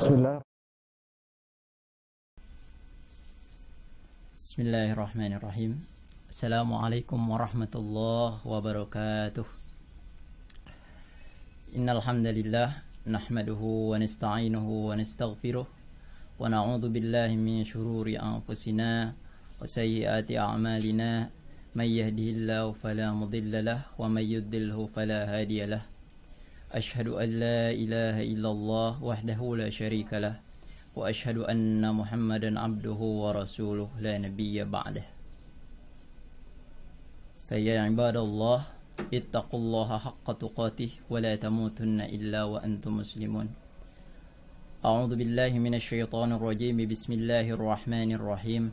Bismillahirrahmanirrahim. Assalamualaikum warahmatullahi wabarakatuh. Innal hamdalillah nahmaduhu wa nasta'inuhu wa nastaghfiruh wa na'udzu billahi min shururi anfusina wa sayyiati a'malina may yahdihillahu fala mudilla lahu wa may yudlilhu fala hadiya lahu. Ashhadu an la ilaha illallah wahdahu la syarika lah wa ashhadu anna Muhammadan abduhu wa rasuluh la nabiyya ba'dah. Fa ya ibadallah ittaqullaha haqqa tuqatih wa la tamutunna illa wa antum muslimun. A'udzu billahi minasy syaithanir rajim. Bismillahirrahmanirrahim.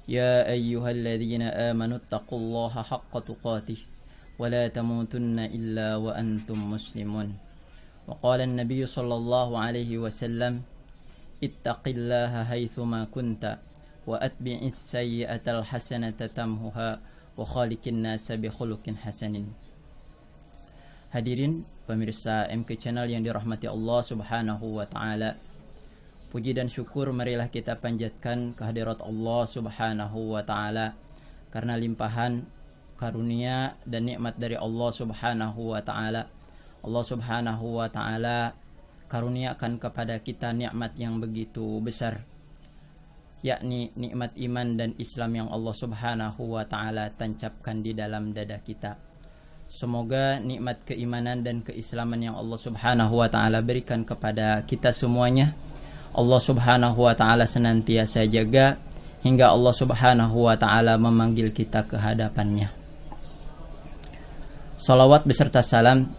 Ya ayyuhalladzina amanu ittaqullaha haqqa tuqatih wa la tamutunna illa wa antum muslimun. Wa qala an-nabiy sallallahu alaihi wasallam ittaqillaha haitsuma kunta wa atbi'is sayyi'atal hasanata tamhuha wa khaliqin nasa bi khuluqin hasanin. Hadirin pemirsa MK Channel yang dirahmati Allah Subhanahu wa taala. Puji dan syukur marilah kita panjatkan kehadirat Allah Subhanahu wa taala karena limpahan karunia dan nikmat dari Allah Subhanahu wa taala. Allah Subhanahu wa taala karuniakan kepada kita nikmat yang begitu besar, yakni nikmat iman dan Islam yang Allah Subhanahu wa taala tancapkan di dalam dada kita. Semoga nikmat keimanan dan keislaman yang Allah Subhanahu wa taala berikan kepada kita semuanya, Allah Subhanahu wa taala senantiasa jaga hingga Allah Subhanahu wa taala memanggil kita ke hadapannya. Salawat beserta salam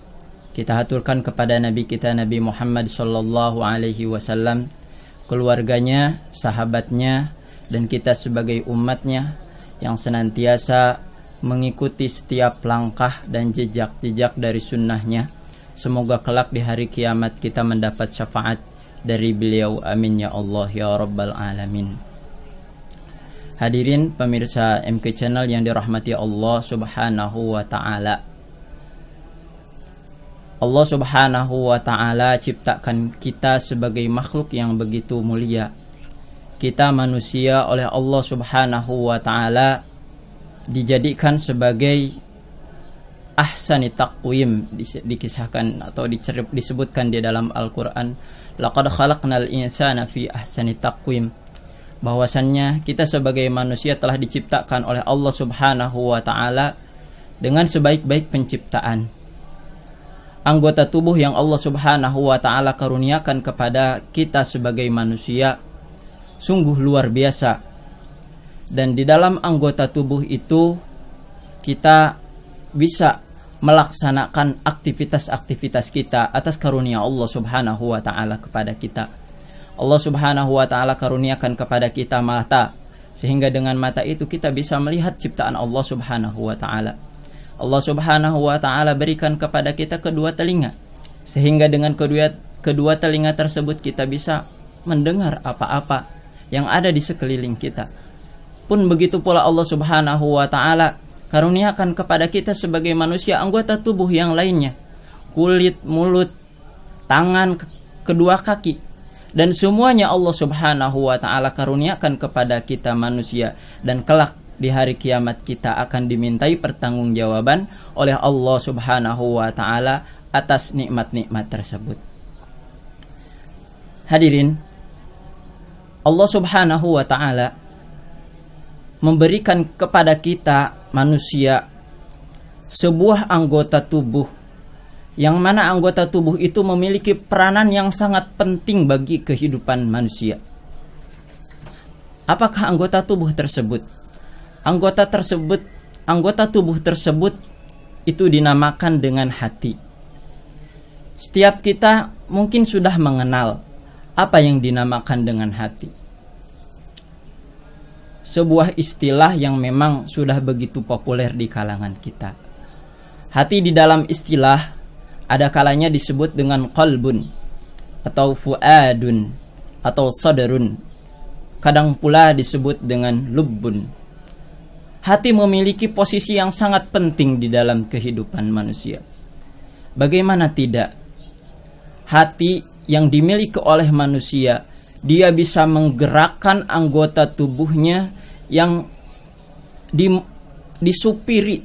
kita haturkan kepada Nabi kita Nabi Muhammad sallallahu alaihi wasallam, keluarganya, sahabatnya, dan kita sebagai umatnya yang senantiasa mengikuti setiap langkah dan jejak-jejak dari sunnahnya. Semoga kelak di hari kiamat kita mendapat syafaat dari beliau. Amin ya Allah ya Rabbal Alamin. Hadirin pemirsa MK Channel yang dirahmati Allah Subhanahu wa ta'ala. Allah Subhanahu wa ta'ala ciptakan kita sebagai makhluk yang begitu mulia. Kita manusia oleh Allah Subhanahu wa ta'ala dijadikan sebagai ahsani taqwim, dikisahkan atau disebutkan di dalam Al-Quran, laqad khalaqnal insana fi ahsani taqwim, bahwasannya kita sebagai manusia telah diciptakan oleh Allah Subhanahu wa ta'ala dengan sebaik-baik penciptaan. Anggota tubuh yang Allah Subhanahu wa ta'ala karuniakan kepada kita sebagai manusia sungguh luar biasa. Dan di dalam anggota tubuh itu kita bisa melaksanakan aktivitas-aktivitas kita atas karunia Allah Subhanahu wa ta'ala kepada kita. Allah Subhanahu wa ta'ala karuniakan kepada kita mata, sehingga dengan mata itu kita bisa melihat ciptaan Allah Subhanahu wa ta'ala. Allah Subhanahu wa ta'ala berikan kepada kita kedua telinga, sehingga dengan kedua telinga tersebut kita bisa mendengar apa-apa yang ada di sekeliling kita. Pun begitu pula Allah Subhanahu wa ta'ala karuniakan kepada kita sebagai manusia anggota tubuh yang lainnya, kulit, mulut, tangan, kedua kaki, dan semuanya Allah Subhanahu wa ta'ala karuniakan kepada kita manusia. Dan kelak di hari kiamat kita akan dimintai pertanggungjawaban oleh Allah Subhanahu wa ta'ala atas nikmat-nikmat tersebut. Hadirin, Allah Subhanahu wa ta'ala memberikan kepada kita manusia sebuah anggota tubuh, yang mana anggota tubuh itu memiliki peranan yang sangat penting bagi kehidupan manusia. Apakah anggota tubuh tersebut? Anggota tubuh tersebut itu dinamakan dengan hati. Setiap kita mungkin sudah mengenal apa yang dinamakan dengan hati. Sebuah istilah yang memang sudah begitu populer di kalangan kita. Hati di dalam istilah ada kalanya disebut dengan qalbun atau fuadun atau sadrun. Kadang pula disebut dengan lubbun. Hati memiliki posisi yang sangat penting di dalam kehidupan manusia. Bagaimana tidak? Hati yang dimiliki oleh manusia, dia bisa menggerakkan anggota tubuhnya yang disupiri,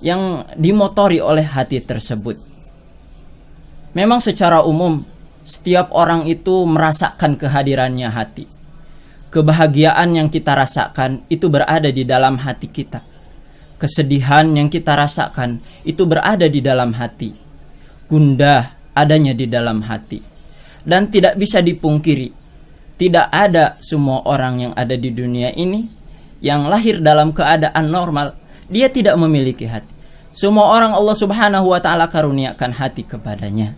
yang dimotori oleh hati tersebut. Memang secara umum setiap orang itu merasakan kehadirannya hati. Kebahagiaan yang kita rasakan itu berada di dalam hati kita. Kesedihan yang kita rasakan itu berada di dalam hati. Gundah adanya di dalam hati. Dan tidak bisa dipungkiri, tidak ada semua orang yang ada di dunia ini yang lahir dalam keadaan normal, dia tidak memiliki hati. Semua orang Allah Subhanahu wa ta'ala karuniakan hati kepadanya.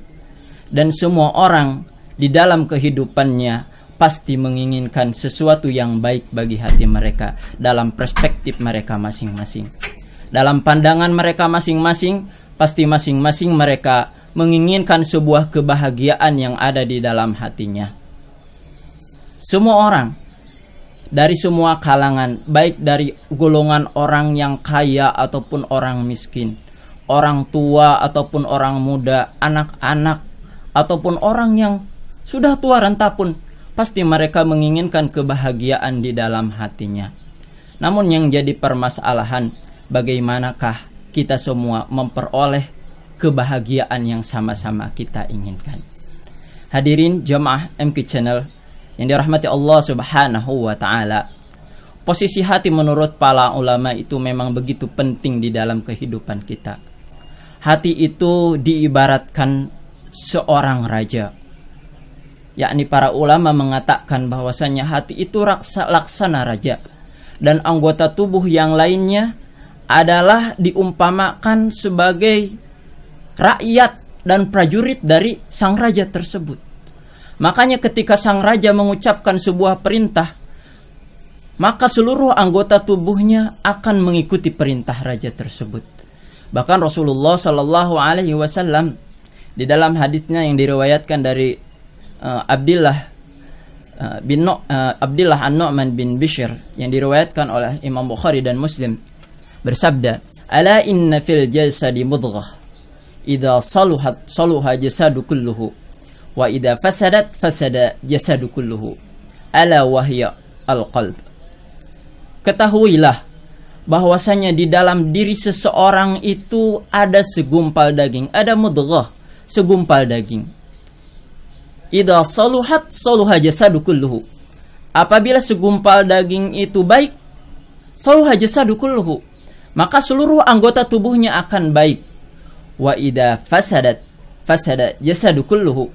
Dan semua orang di dalam kehidupannya pasti menginginkan sesuatu yang baik bagi hati mereka dalam perspektif mereka masing-masing. Dalam pandangan mereka masing-masing, pasti masing-masing mereka menginginkan sebuah kebahagiaan yang ada di dalam hatinya. Semua orang dari semua kalangan, baik dari golongan orang yang kaya ataupun orang miskin, orang tua ataupun orang muda, anak-anak ataupun orang yang sudah tua renta pun, pasti mereka menginginkan kebahagiaan di dalam hatinya. Namun yang jadi permasalahan, bagaimanakah kita semua memperoleh kebahagiaan yang sama-sama kita inginkan? Hadirin jamaah MQ Channel yang dirahmati Allah Subhanahu wa ta'ala, posisi hati menurut para ulama itu memang begitu penting di dalam kehidupan kita. Hati itu diibaratkan seorang raja, yakni para ulama mengatakan bahwasanya hati itu laksana raja, dan anggota tubuh yang lainnya adalah diumpamakan sebagai rakyat dan prajurit dari sang raja tersebut. Makanya ketika sang raja mengucapkan sebuah perintah, maka seluruh anggota tubuhnya akan mengikuti perintah raja tersebut. Bahkan Rasulullah Shallallahu Alaihi Wasallam di dalam hadisnya yang diriwayatkan dari Abdullah An-Nu'man bin Bishr yang diriwayatkan oleh Imam Bukhari dan Muslim, bersabda, "Ala inna fil jasadi mudghah, idza saluhat saluha jasadu kulluhu, wa idza fasadat fasada jasadu kulluhu, ala wahya al-qalb." Ketahuilah bahwasanya di dalam diri seseorang itu ada segumpal daging, ada mudghah, segumpal daging. Idza saluhat saluha jasadu kulluhu. Apabila segumpal daging itu baik, saluha jasadu kulluhu, maka seluruh anggota tubuhnya akan baik. Wa idza fasadat fasada jasadu kulluhu.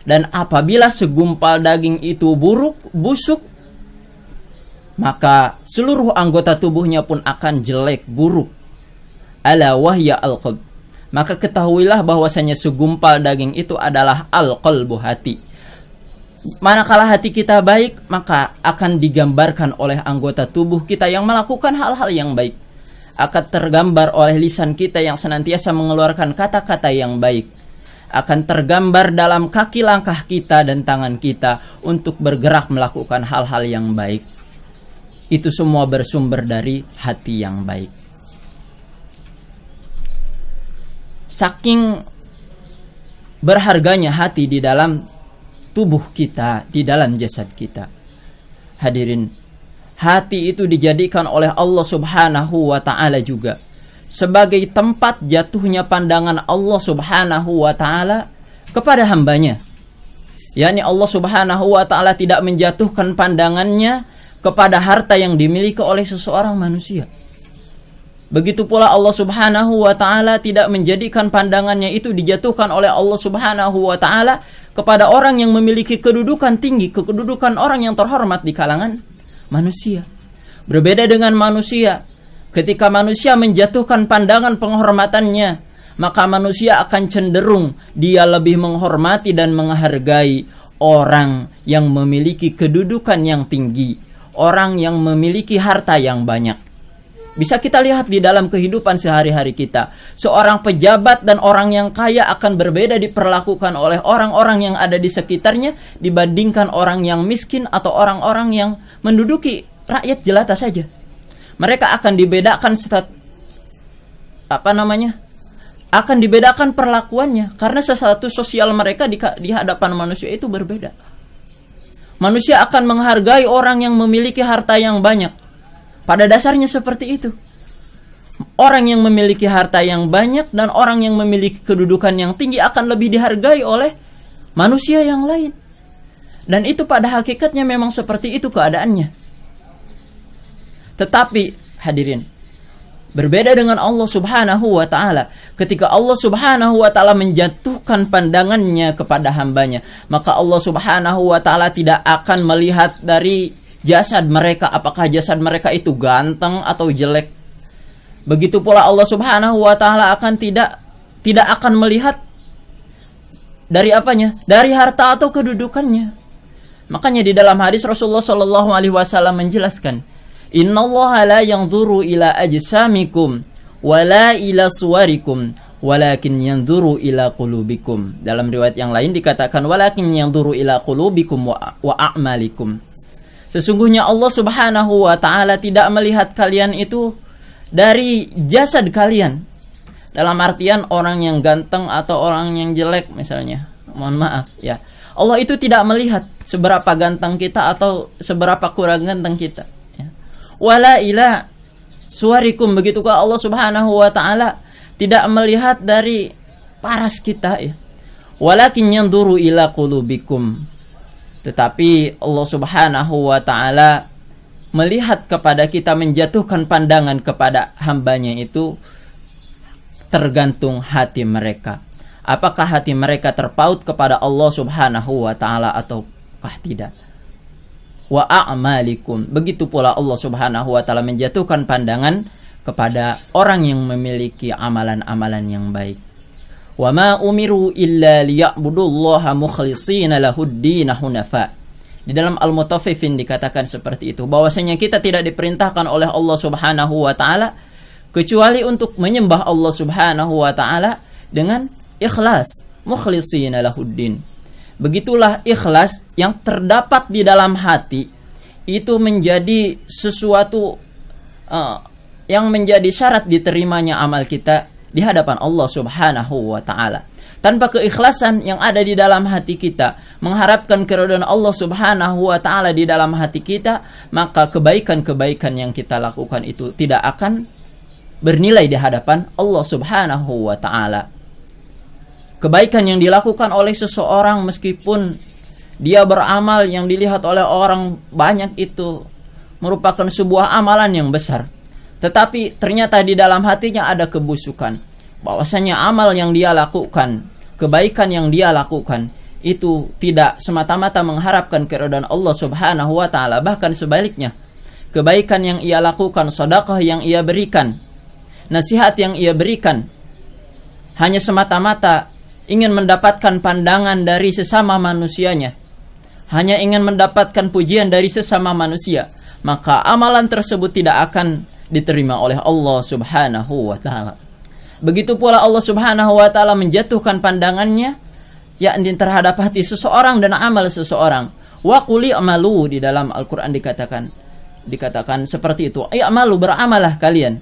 Dan apabila segumpal daging itu busuk, maka seluruh anggota tubuhnya pun akan jelek, buruk. Ala wahya al-qalb. Maka ketahuilah bahwasanya segumpal daging itu adalah al-qalbu, hati. Manakala hati kita baik, maka akan digambarkan oleh anggota tubuh kita yang melakukan hal-hal yang baik. Akan tergambar oleh lisan kita yang senantiasa mengeluarkan kata-kata yang baik. Akan tergambar dalam kaki langkah kita dan tangan kita untuk bergerak melakukan hal-hal yang baik. Itu semua bersumber dari hati yang baik. Saking berharganya hati di dalam tubuh kita, di dalam jasad kita. Hadirin, hati itu dijadikan oleh Allah Subhanahu wa ta'ala juga sebagai tempat jatuhnya pandangan Allah Subhanahu wa ta'ala kepada hambanya. yakni Allah Subhanahu wa ta'ala tidak menjatuhkan pandangannya kepada harta yang dimiliki oleh seseorang manusia. Begitu pula Allah Subhanahu wa ta'ala tidak menjadikan pandangannya itu dijatuhkan oleh Allah Subhanahu wa ta'ala kepada orang yang memiliki kedudukan tinggi, kedudukan orang yang terhormat di kalangan manusia. Berbeda dengan manusia, ketika manusia menjatuhkan pandangan penghormatannya, maka manusia akan cenderung dia lebih menghormati dan menghargai orang yang memiliki kedudukan yang tinggi, orang yang memiliki harta yang banyak. Bisa kita lihat di dalam kehidupan sehari-hari kita. Seorang pejabat dan orang yang kaya akan berbeda diperlakukan oleh orang-orang yang ada di sekitarnya dibandingkan orang yang miskin atau orang-orang yang menduduki rakyat jelata saja. Mereka akan dibedakan akan dibedakan perlakuannya karena sesuatu sosial mereka di hadapan manusia itu berbeda. Manusia akan menghargai orang yang memiliki harta yang banyak. Pada dasarnya seperti itu. Orang yang memiliki harta yang banyak dan orang yang memiliki kedudukan yang tinggi akan lebih dihargai oleh manusia yang lain. Dan itu pada hakikatnya memang seperti itu keadaannya. Tetapi hadirin, berbeda dengan Allah Subhanahu wa ta'ala. Ketika Allah Subhanahu wa ta'ala menjatuhkan pandangannya kepada hambanya, maka Allah Subhanahu wa ta'ala tidak akan melihat dari jasad mereka, apakah jasad mereka itu ganteng atau jelek. Begitu pula Allah Subhanahu wa ta'ala akan tidak akan melihat dari apanya? Dari harta atau kedudukannya. Makanya di dalam hadis Rasulullah sallallahu alaihi wasallam menjelaskan, "Innallaha la yanzuru ila ajsamikum wala ila suwarikum walakin yanzuru ila qulubikum." Dalam riwayat yang lain dikatakan walakin yanzuru ila qulubikum wa a'malikum. Sesungguhnya Allah Subhanahu wa ta'ala tidak melihat kalian itu dari jasad kalian. Dalam artian orang yang ganteng atau orang yang jelek misalnya. Mohon maaf ya. Allah itu tidak melihat seberapa ganteng kita atau seberapa kurang ganteng kita. Wala ila suwarikum, begitukah Allah Subhanahu wa ta'ala tidak melihat dari paras kita ya. Walakin yanzuru ila qulubikum. Tetapi Allah Subhanahu wa ta'ala melihat kepada kita, menjatuhkan pandangan kepada hambanya itu tergantung hati mereka. Apakah hati mereka terpaut kepada Allah Subhanahu wa ta'ala ataukah tidak? Wa a'malikum. Begitu pula Allah Subhanahu wa ta'ala menjatuhkan pandangan kepada orang yang memiliki amalan-amalan yang baik. Wa ma umiru illa liya'budullaha mukhlishina lahud-din hunafa. Di dalam Al-Mutaffifin dikatakan seperti itu, bahwasanya kita tidak diperintahkan oleh Allah Subhanahu wa ta'ala kecuali untuk menyembah Allah Subhanahu wa ta'ala dengan ikhlas, mukhlishina lahud-din. Begitulah ikhlas yang terdapat di dalam hati itu menjadi sesuatu yang menjadi syarat diterimanya amal kita di hadapan Allah Subhanahu wa ta'ala. Tanpa keikhlasan yang ada di dalam hati kita, mengharapkan keridhaan Allah Subhanahu wa ta'ala di dalam hati kita, maka kebaikan-kebaikan yang kita lakukan itu tidak akan bernilai di hadapan Allah Subhanahu wa ta'ala. Kebaikan yang dilakukan oleh seseorang meskipun dia beramal yang dilihat oleh orang banyak itu merupakan sebuah amalan yang besar, tetapi ternyata di dalam hatinya ada kebusukan, bahwasanya amal yang dia lakukan, kebaikan yang dia lakukan itu tidak semata-mata mengharapkan keridhaan Allah Subhanahu wa ta'ala, bahkan sebaliknya, kebaikan yang ia lakukan, sedekah yang ia berikan, nasihat yang ia berikan hanya semata-mata ingin mendapatkan pandangan dari sesama manusianya, hanya ingin mendapatkan pujian dari sesama manusia, maka amalan tersebut tidak akan diterima oleh Allah Subhanahu wa ta'ala. Begitu pula Allah Subhanahu wa ta'ala menjatuhkan pandangannya yakni terhadap hati seseorang dan amal seseorang. Wa qul i'malu, di dalam Al-Qur'an dikatakan seperti itu. I'malu, beramalah kalian,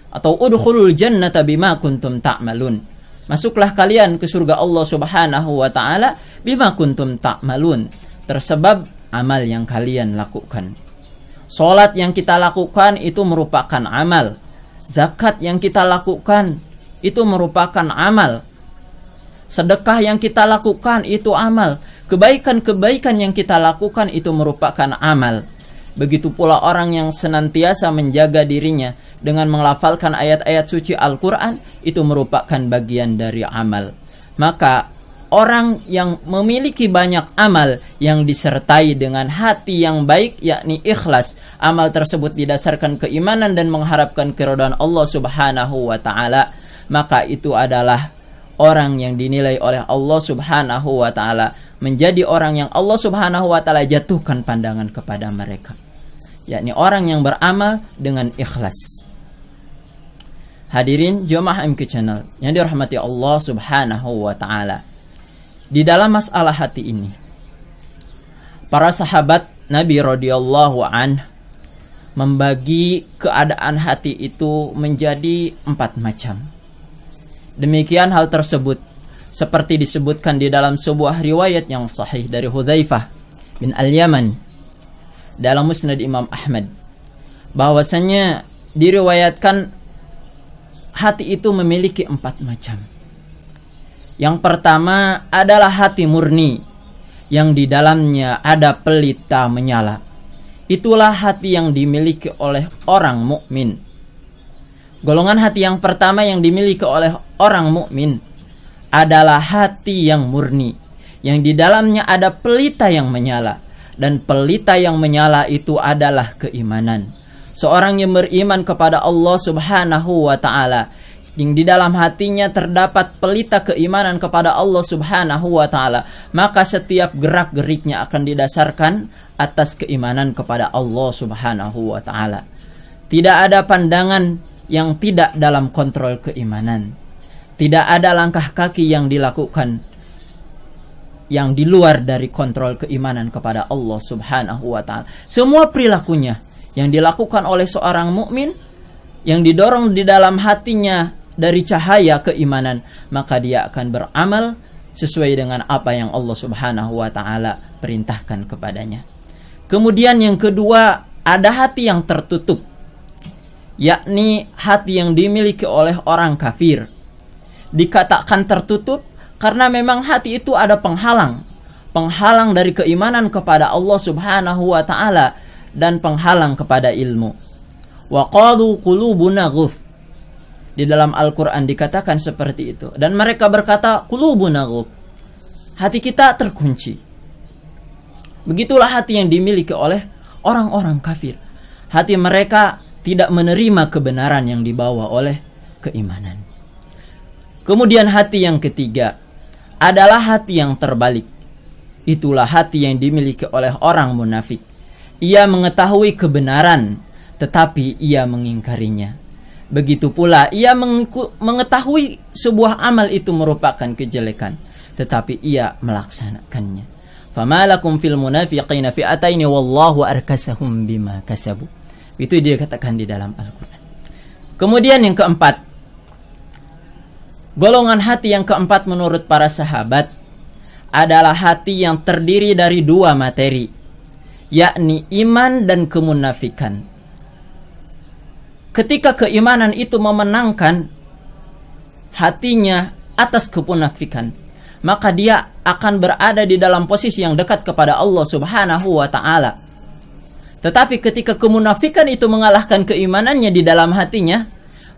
atau udkhulul jannata bima kuntum ta'malun. Masuklah kalian ke surga Allah Subhanahu wa ta'ala bima kuntum ta'malun, tersebab amal yang kalian lakukan. Salat yang kita lakukan itu merupakan amal. Zakat yang kita lakukan itu merupakan amal. Sedekah yang kita lakukan itu amal. Kebaikan-kebaikan yang kita lakukan itu merupakan amal. Begitu pula orang yang senantiasa menjaga dirinya dengan melafalkan ayat-ayat suci Al-Quran, itu merupakan bagian dari amal. Maka orang yang memiliki banyak amal yang disertai dengan hati yang baik, yakni ikhlas, amal tersebut didasarkan keimanan dan mengharapkan keridhaan Allah Subhanahu wa ta'ala, maka itu adalah orang yang dinilai oleh Allah Subhanahu wa ta'ala menjadi orang yang Allah Subhanahu wa ta'ala jatuhkan pandangan kepada mereka, yakni orang yang beramal dengan ikhlas. Hadirin jemaah MQ Channel yang dirahmati Allah Subhanahu wa ta'ala, di dalam masalah hati ini, para sahabat Nabi radhiyallahu anhu membagi keadaan hati itu menjadi 4 macam. Demikian hal tersebut seperti disebutkan di dalam sebuah riwayat yang sahih dari Hudzaifah bin Al-Yaman dalam Musnad Imam Ahmad, bahwasanya diriwayatkan hati itu memiliki 4 macam. Yang pertama adalah hati murni yang di dalamnya ada pelita menyala. Itulah hati yang dimiliki oleh orang mukmin. Golongan hati yang pertama yang dimiliki oleh orang mukmin adalah hati yang murni, yang di dalamnya ada pelita yang menyala. Dan pelita yang menyala itu adalah keimanan. Seorang yang beriman kepada Allah Subhanahu wa ta'ala, yang di dalam hatinya terdapat pelita keimanan kepada Allah Subhanahu wa ta'ala, maka setiap gerak-geriknya akan didasarkan atas keimanan kepada Allah Subhanahu wa ta'ala. Tidak ada pandangan yang tidak dalam kontrol keimanan. Tidak ada langkah kaki yang dilakukan yang di luar dari kontrol keimanan kepada Allah Subhanahu wa ta'ala. Semua perilakunya yang dilakukan oleh seorang mukmin, yang didorong di dalam hatinya dari cahaya keimanan, maka dia akan beramal sesuai dengan apa yang Allah Subhanahu wa ta'ala perintahkan kepadanya. Kemudian yang kedua, ada hati yang tertutup, yakni hati yang dimiliki oleh orang kafir. Dikatakan tertutup karena memang hati itu ada penghalang dari keimanan kepada Allah Subhanahu wa ta'ala dan penghalang kepada ilmu. Wa qalu qulubuna ghulf. Di dalam Al-Quran dikatakan seperti itu. Dan mereka berkata, qulubuna ghulf, hati kita terkunci. Begitulah hati yang dimiliki oleh orang-orang kafir. Hati mereka tidak menerima kebenaran yang dibawa oleh keimanan. Kemudian hati yang ketiga adalah hati yang terbalik. Itulah hati yang dimiliki oleh orang munafik. Ia mengetahui kebenaran, tetapi ia mengingkarinya. Begitu pula ia mengetahui sebuah amal itu merupakan kejelekan, tetapi ia melaksanakannya. Famalakum fil munafiqina fi'ataini wallahu arkasahum bima kasabu. Itu dikatakan di dalam Al-Quran. Kemudian yang keempat, golongan hati yang keempat menurut para sahabat adalah hati yang terdiri dari 2 materi, yakni iman dan kemunafikan. Ketika keimanan itu memenangkan hatinya atas kemunafikan, maka dia akan berada di dalam posisi yang dekat kepada Allah Subhanahu wa ta'ala. Tetapi ketika kemunafikan itu mengalahkan keimanannya di dalam hatinya,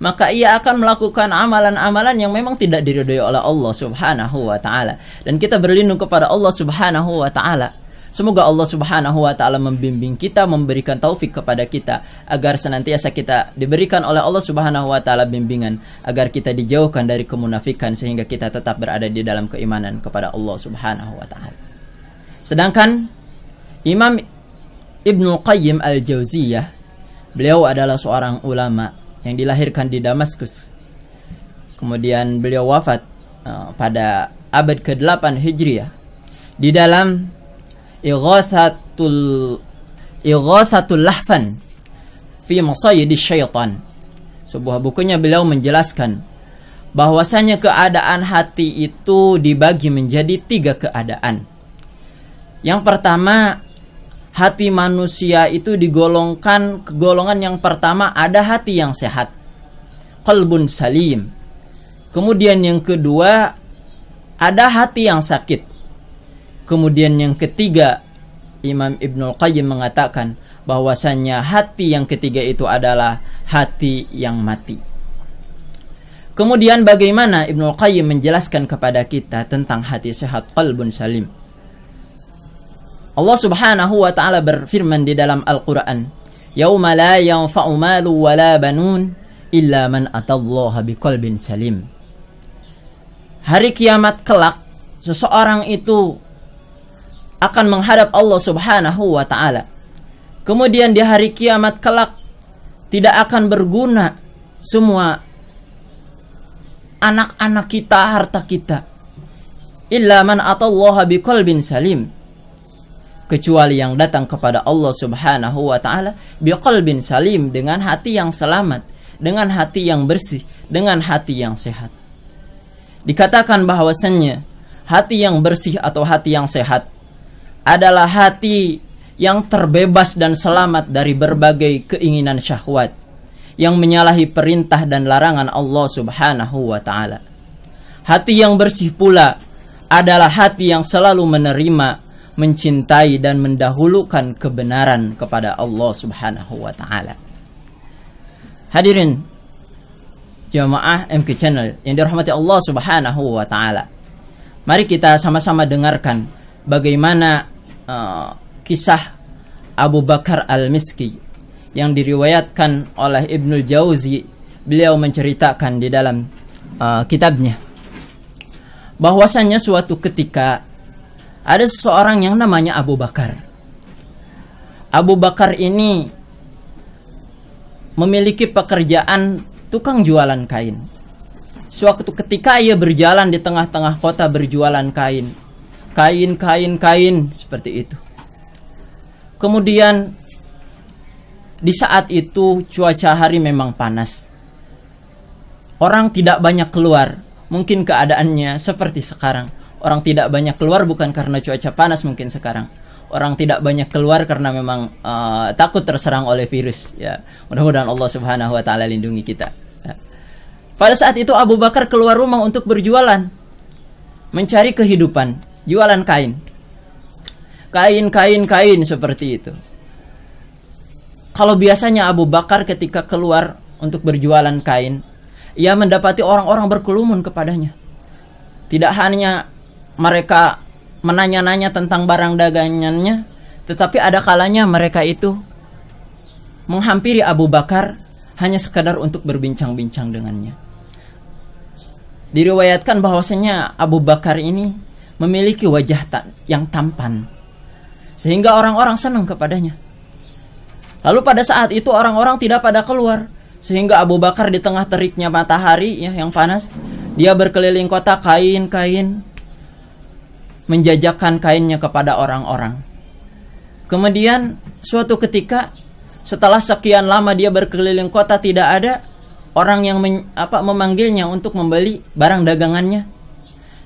maka ia akan melakukan amalan-amalan yang memang tidak diridhoi oleh Allah Subhanahu wa ta'ala. Dan kita berlindung kepada Allah Subhanahu wa ta'ala. Semoga Allah Subhanahu wa ta'ala membimbing kita, memberikan taufik kepada kita, agar senantiasa kita diberikan oleh Allah Subhanahu wa ta'ala bimbingan, agar kita dijauhkan dari kemunafikan, sehingga kita tetap berada di dalam keimanan kepada Allah Subhanahu wa ta'ala. Sedangkan Imam Ibnu Qayyim Al-Jauziyah, beliau adalah seorang ulama yang dilahirkan di Damaskus. Kemudian beliau wafat pada abad ke-8 Hijriah. Di dalam Ighathatul Lahfan fi Masayidis Syaitan, sebuah bukunya, beliau menjelaskan bahwasanya keadaan hati itu dibagi menjadi 3 keadaan. Yang pertama, hati manusia itu digolongkan ke golongan yang pertama, ada hati yang sehat, qalbun salim. Kemudian yang kedua, ada hati yang sakit. Kemudian yang ketiga, Imam Ibnul Qayyim mengatakan bahwasanya hati yang ketiga itu adalah hati yang mati. Kemudian bagaimana Ibnul Qayyim menjelaskan kepada kita tentang hati sehat, qalbun salim? Allah Subhanahu wa ta'ala berfirman di dalam Al-Quran, yauma la yanfa'u malu wa la banun illa man atallaha biqalbin salim. Hari kiamat kelak, seseorang itu akan menghadap Allah Subhanahu wa ta'ala. Kemudian di hari kiamat kelak tidak akan berguna semua anak-anak kita, harta kita, illa man atallaha biqalbin salim, kecuali yang datang kepada Allah Subhanahu wa ta'ala biqalbin salim, dengan hati yang selamat, dengan hati yang bersih, dengan hati yang sehat. dikatakan bahwasannya hati yang bersih atau hati yang sehat adalah hati yang terbebas dan selamat dari berbagai keinginan syahwat yang menyalahi perintah dan larangan Allah Subhanahu wa ta'ala. Hati yang bersih pula adalah hati yang selalu menerima, mencintai dan mendahulukan kebenaran kepada Allah Subhanahu wa ta'ala. Hadirin jamaah MK Channel yang dirahmati Allah Subhanahu wa ta'ala, mari kita sama-sama dengarkan bagaimana kisah Abu Bakar Al-Miski yang diriwayatkan oleh Ibnul Jauzi. Beliau menceritakan di dalam kitabnya bahwasannya suatu ketika ada seseorang yang namanya Abu Bakar. Abu Bakar ini memiliki pekerjaan tukang jualan kain. Suatu ketika ia berjalan di tengah-tengah kota berjualan kain. Kain seperti itu. Kemudian di saat itu cuaca hari memang panas. Orang tidak banyak keluar. Mungkin keadaannya seperti sekarang. Orang tidak banyak keluar bukan karena cuaca panas mungkin sekarang. Orang tidak banyak keluar karena memang takut terserang oleh virus. Ya, mudah-mudahan Allah Subhanahu wa ta'ala lindungi kita. Ya. Pada saat itu Abu Bakar keluar rumah untuk berjualan, mencari kehidupan, jualan kain. Kain seperti itu. Kalau biasanya Abu Bakar ketika keluar untuk berjualan kain, ia mendapati orang-orang berkerumun kepadanya. Tidak hanya mereka menanya-nanya tentang barang dagangannya, tetapi ada kalanya mereka itu menghampiri Abu Bakar hanya sekadar untuk berbincang-bincang dengannya. Diriwayatkan bahwasanya Abu Bakar ini memiliki wajah yang tampan, sehingga orang-orang senang kepadanya. Lalu pada saat itu orang-orang tidak pada keluar, sehingga Abu Bakar di tengah teriknya matahari ya, yang panas, dia berkeliling kota kain, menjajakan kainnya kepada orang-orang. Kemudian suatu ketika setelah sekian lama dia berkeliling kota, tidak ada orang yang memanggilnya untuk membeli barang dagangannya.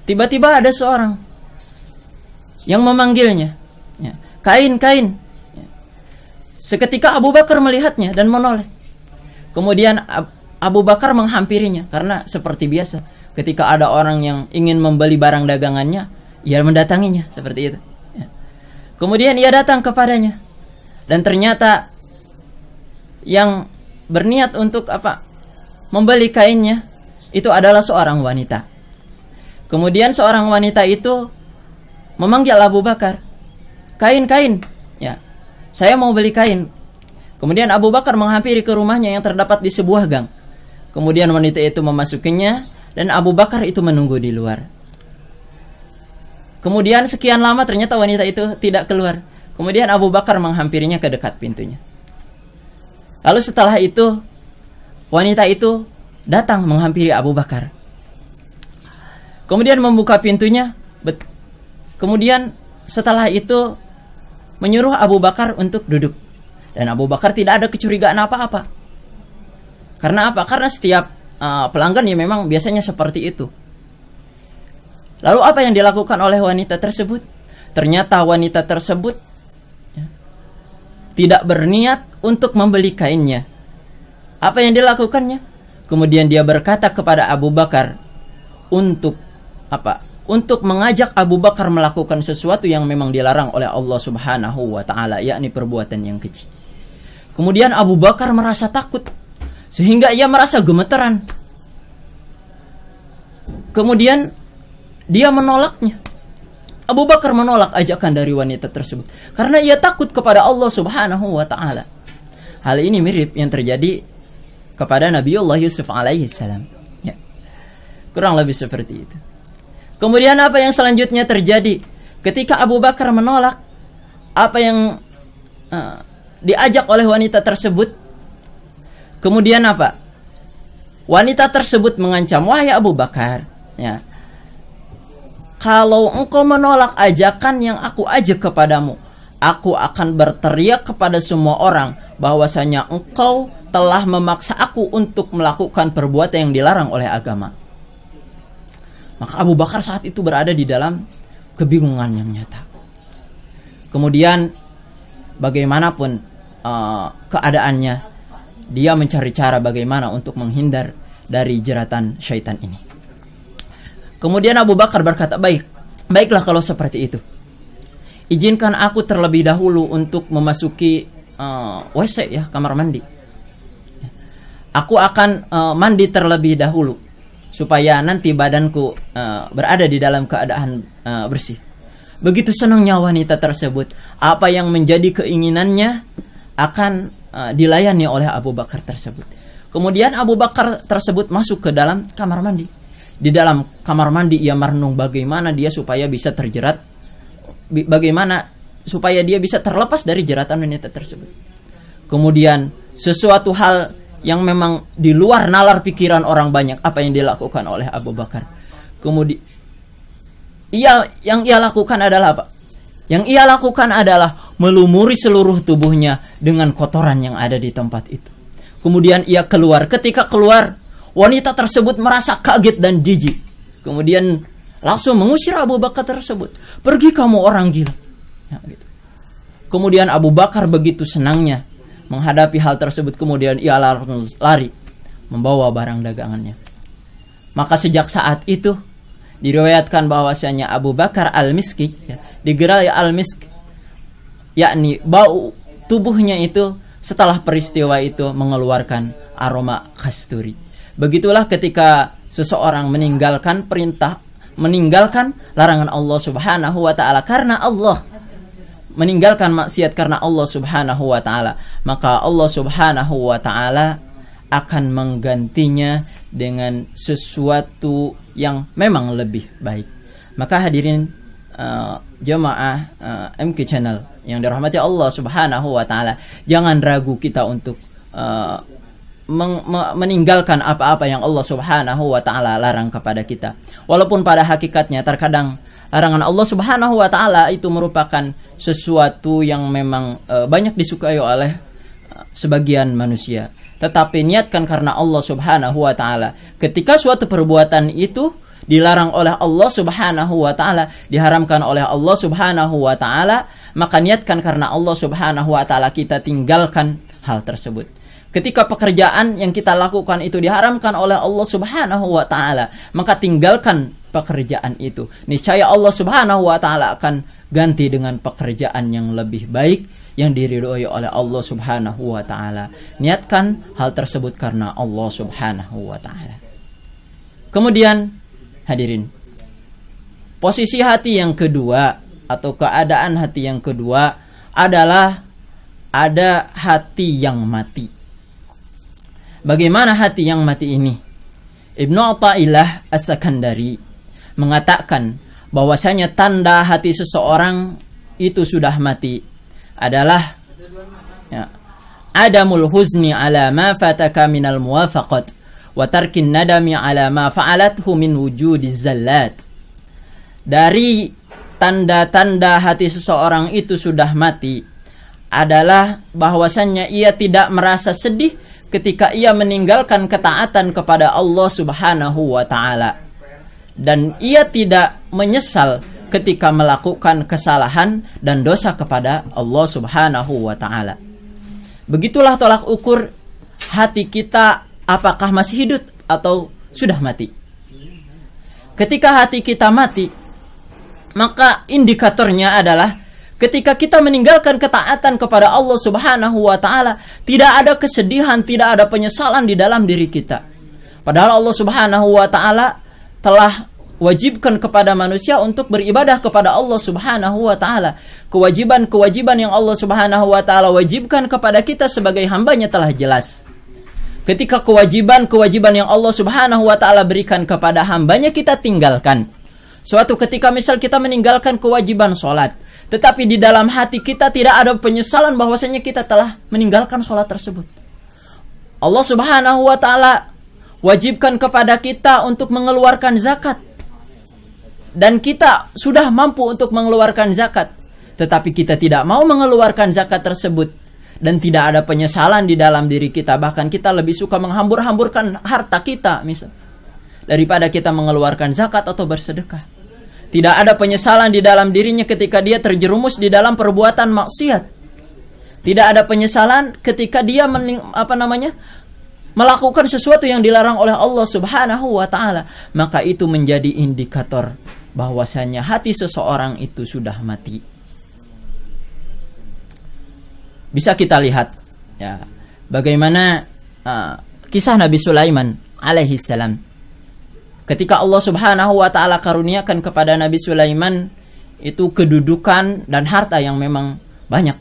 Tiba-tiba ada seorang yang memanggilnya, ya, kain. Ya. Seketika Abu Bakar melihatnya dan menoleh. Kemudian Abu Bakar menghampirinya, karena seperti biasa ketika ada orang yang ingin membeli barang dagangannya, ia mendatanginya seperti itu. Ya. Kemudian ia datang kepadanya, dan ternyata yang berniat untuk membeli kainnya itu adalah seorang wanita. Kemudian seorang wanita itu memanggil Abu Bakar, kain. Ya, saya mau beli kain. Kemudian Abu Bakar menghampiri ke rumahnya yang terdapat di sebuah gang. Kemudian wanita itu memasukinya dan Abu Bakar itu menunggu di luar. Kemudian sekian lama ternyata wanita itu tidak keluar. Kemudian Abu Bakar menghampirinya ke dekat pintunya. Lalu setelah itu wanita itu datang menghampiri Abu Bakar. Kemudian membuka pintunya. Kemudian setelah itu menyuruh Abu Bakar untuk duduk. Dan Abu Bakar tidak ada kecurigaan apa-apa. Karena apa? Karena setiap pelanggan ya memang biasanya seperti itu. Lalu apa yang dilakukan oleh wanita tersebut? Ternyata wanita tersebut tidak berniat untuk membeli kainnya. Apa yang dilakukannya? Kemudian dia berkata kepada Abu Bakar untuk untuk mengajak Abu Bakar melakukan sesuatu yang memang dilarang oleh Allah Subhanahu wa ta'ala, yakni perbuatan yang keji. Kemudian Abu Bakar merasa takut, sehingga ia merasa gemeteran. Kemudian dia menolaknya. Abu Bakar menolak ajakan dari wanita tersebut karena ia takut kepada Allah Subhanahu wa ta'ala. Hal ini mirip yang terjadi kepada Nabiullah Yusuf alaihi salam. Ya. Kurang lebih seperti itu. Kemudian apa yang selanjutnya terjadi? Ketika Abu Bakar menolak apa yang diajak oleh wanita tersebut, kemudian apa? Wanita tersebut mengancam, "Wahai Abu Bakar, ya, kalau engkau menolak ajakan yang aku ajak kepadamu, aku akan berteriak kepada semua orang bahwasanya engkau telah memaksa aku untuk melakukan perbuatan yang dilarang oleh agama." Maka Abu Bakar saat itu berada di dalam kebingungan yang nyata. Kemudian bagaimanapun keadaannya, dia mencari cara bagaimana untuk menghindar dari jeratan syaitan ini. Kemudian Abu Bakar berkata, baiklah kalau seperti itu. Izinkan aku terlebih dahulu untuk memasuki WC, ya, kamar mandi. Aku akan mandi terlebih dahulu supaya nanti badanku berada di dalam keadaan bersih. Begitu senangnya wanita tersebut, apa yang menjadi keinginannya akan dilayani oleh Abu Bakar tersebut. Kemudian Abu Bakar tersebut masuk ke dalam kamar mandi. Di dalam kamar mandi ia merenung bagaimana dia supaya bisa terjerat, bagaimana supaya dia bisa terlepas dari jeratan wanita tersebut. Kemudian sesuatu hal yang memang di luar nalar pikiran orang banyak, apa yang dilakukan oleh Abu Bakar. Kemudian yang ia lakukan adalah apa? Yang ia lakukan adalah melumuri seluruh tubuhnya dengan kotoran yang ada di tempat itu. Kemudian ia keluar. Ketika keluar, wanita tersebut merasa kaget dan jijik. Kemudian langsung mengusir Abu Bakar tersebut. Pergi kamu orang gila. Ya, gitu. Kemudian Abu Bakar begitu senangnya menghadapi hal tersebut, kemudian ia lari membawa barang dagangannya. Maka sejak saat itu diriwayatkan bahwasanya Abu Bakar al-Miski, ya, digerai al-Misk, yakni bau tubuhnya itu setelah peristiwa itu mengeluarkan aroma kasturi. Begitulah ketika seseorang meninggalkan perintah, meninggalkan larangan Allah Subhanahu wa taala karena Allah, meninggalkan maksiat karena Allah Subhanahu wa taala, maka Allah Subhanahu wa taala akan menggantinya dengan sesuatu yang memang lebih baik. Maka hadirin jemaah MQ Channel yang dirahmati Allah Subhanahu wa taala, jangan ragu kita untuk meninggalkan apa-apa yang Allah Subhanahu wa taala larang kepada kita. Walaupun pada hakikatnya terkadang larangan Allah Subhanahu wa taala itu merupakan sesuatu yang memang banyak disukai oleh sebagian manusia. Tetapi niatkan karena Allah Subhanahu wa taala. Ketika suatu perbuatan itu dilarang oleh Allah Subhanahu wa taala, diharamkan oleh Allah Subhanahu wa taala, maka niatkan karena Allah Subhanahu wa taala, kita tinggalkan hal tersebut. Ketika pekerjaan yang kita lakukan itu diharamkan oleh Allah Subhanahu wa taala, maka tinggalkan pekerjaan itu. Niscaya Allah Subhanahu wa taala akan ganti dengan pekerjaan yang lebih baik yang diridhoi oleh Allah Subhanahu wa taala. Niatkan hal tersebut karena Allah Subhanahu wa taala. Kemudian hadirin, posisi hati yang kedua atau keadaan hati yang kedua adalah ada hati yang mati. Bagaimana hati yang mati ini? Ibnu Athaillah As-Sakandari mengatakan bahwasanya tanda hati seseorang itu sudah mati adalah adamul huzni ala ma fataka minal muwafaqat wa tarkin nadami ala ma fa'alathu min wujudiz zallat. Dari tanda-tanda hati seseorang itu sudah mati adalah bahwasannya ia tidak merasa sedih ketika ia meninggalkan ketaatan kepada Allah Subhanahu wa taala, dan ia tidak menyesal ketika melakukan kesalahan dan dosa kepada Allah Subhanahu wa taala. Begitulah tolak ukur hati kita, apakah masih hidup atau sudah mati. Ketika hati kita mati, maka indikatornya adalah ketika kita meninggalkan ketaatan kepada Allah Subhanahu wa taala, tidak ada kesedihan, tidak ada penyesalan di dalam diri kita. Padahal Allah Subhanahu wa taala telah wajibkan kepada manusia untuk beribadah kepada Allah Subhanahu wa taala. Kewajiban-kewajiban yang Allah Subhanahu wa taala wajibkan kepada kita sebagai hambanya telah jelas. Ketika kewajiban-kewajiban yang Allah Subhanahu wa taala berikan kepada hambanya kita tinggalkan. Suatu ketika misal kita meninggalkan kewajiban sholat, tetapi di dalam hati kita tidak ada penyesalan bahwasanya kita telah meninggalkan sholat tersebut. Allah Subhanahu wa taala wajibkan kepada kita untuk mengeluarkan zakat, dan kita sudah mampu untuk mengeluarkan zakat, tetapi kita tidak mau mengeluarkan zakat tersebut, dan tidak ada penyesalan di dalam diri kita. Bahkan kita lebih suka menghambur-hamburkan harta kita misal. daripada kita mengeluarkan zakat atau bersedekah. Tidak ada penyesalan di dalam dirinya ketika dia terjerumus di dalam perbuatan maksiat. Tidak ada penyesalan ketika dia melakukan sesuatu yang dilarang oleh Allah Subhanahu wa taala. Maka itu menjadi indikator bahwasanya hati seseorang itu sudah mati. Bisa kita lihat ya, bagaimana kisah Nabi Sulaiman alaihi salam. Ketika Allah Subhanahu wa taala karuniakan kepada Nabi Sulaiman itu kedudukan dan harta yang memang banyak.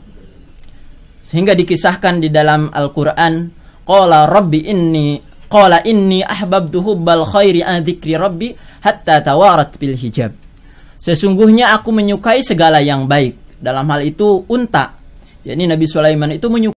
Sehingga dikisahkan di dalam Al-Qur'an, qala inni ahbabtu hubbal khairi an dzikri rabbi hatta tawarat bil hijab. Sesungguhnya aku menyukai segala yang baik. Dalam hal itu unta. Jadi Nabi Sulaiman itu menyukai